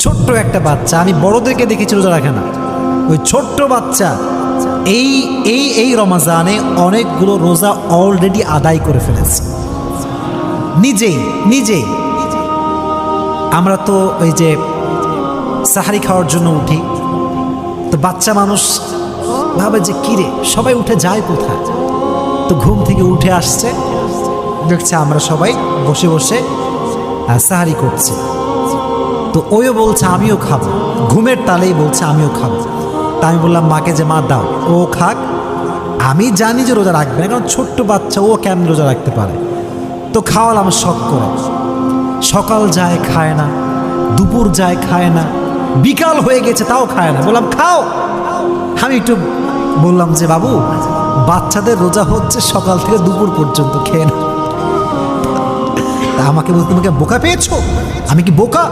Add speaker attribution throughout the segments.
Speaker 1: ছোট্ট একটা বাচ্চা, আমি বড়দেরকে দেখেছি রোজা রাখে না, ওই ছোট্ট বাচ্চা এই এই এই রমজানে অনেকগুলো রোজা অলরেডি আদায় করে ফেলেছে নিজেই নিজেই। আমরা তো ওই যে সাহারি খাওয়ার জন্য উঠি, তো বাচ্চা মানুষ ভাবে যে কিরে সবাই উঠে যায় কোথায়, তো ঘুম থেকে উঠে আসছে, দেখছে আমরা সবাই বসে বসে সাহারি করছি, তো ওইও বলছে আমিও খাবো, ঘুমের তালেই বলছে আমিও খাবো। তা আমি বললাম মাকে যে মা দাও, ও খাক, আমি জানি যে রোজা রাখবে না, কারণ ছোট্ট বাচ্চা, ও কেমন রোজা রাখতে পারে। তো খাওয়ালাম শখ করে, সকাল যায় খায় না, দুপুর যায় খায় না, বিকাল হয়ে গেছে তাও খায় না। বললাম খাও। আমি একটু বললাম যে বাবু, বাচ্চাদের রোজা হচ্ছে সকাল থেকে দুপুর পর্যন্ত, খেয়ে না। তা আমাকে বলতে, তোমাকে বোকা পেয়েছো? আমি কি বোকা?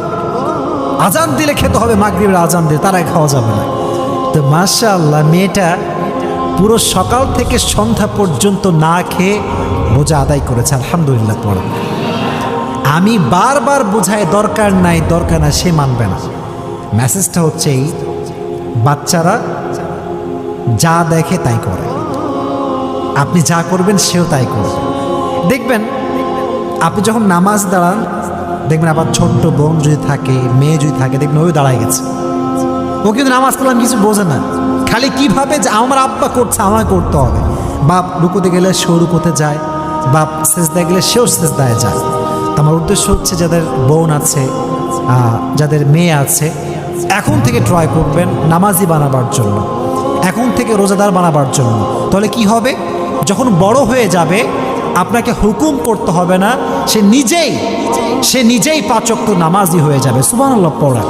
Speaker 1: আজান দিলে খেতে হবে, মাগরিবের আজান দিলে, তার আগে খাওয়া যাবে না। তো মাশাআল্লাহ, মেয়েটা পুরো সকাল থেকে সন্ধ্যা পর্যন্ত না খেয়ে রোজা আদায় করেছে, আলহামদুলিল্লাহ পড়া। আমি বারবার বোঝাই দরকার নাই দরকার না, সে মানবে না। মেসেজটা হচ্ছে এই, বাচ্চারা যা দেখে তাই করে, আপনি যা করবেন সেও তাই করবে। দেখবেন আপনি যখন নামাজ দাঁড়ান, দেখবেন আবার ছোট্ট বোন যদি থাকে, মেয়ে যদি থাকে, দেখবেন ওই দাঁড়ায় গেছে, ও কিন্তু নামাজ কালাম কিছু বোঝে না, খালি কিভাবে যে আমার আব্বা করছে আমাকে করতে হবে। বাপ রুকুতে গেলে সেও রুকুতে যায়, বাপ সেজদায় গেলে সেও সেজদায় যায়। তো আমার উদ্দেশ্য হচ্ছে যাদের বোন আছে, যাদের মেয়ে আছে, এখন থেকে ট্রাই করবেন নামাজি বানাবার জন্য, এখন থেকে রোজাদার বানাবার জন্য। তাহলে কি হবে, যখন বড় হয়ে যাবে আপনাকে হুকুম করতে হবে না, সে নিজেই 5 ওয়াক্ত নামাজি হয়ে যাবে। সুবহানাল্লাহ পড়া।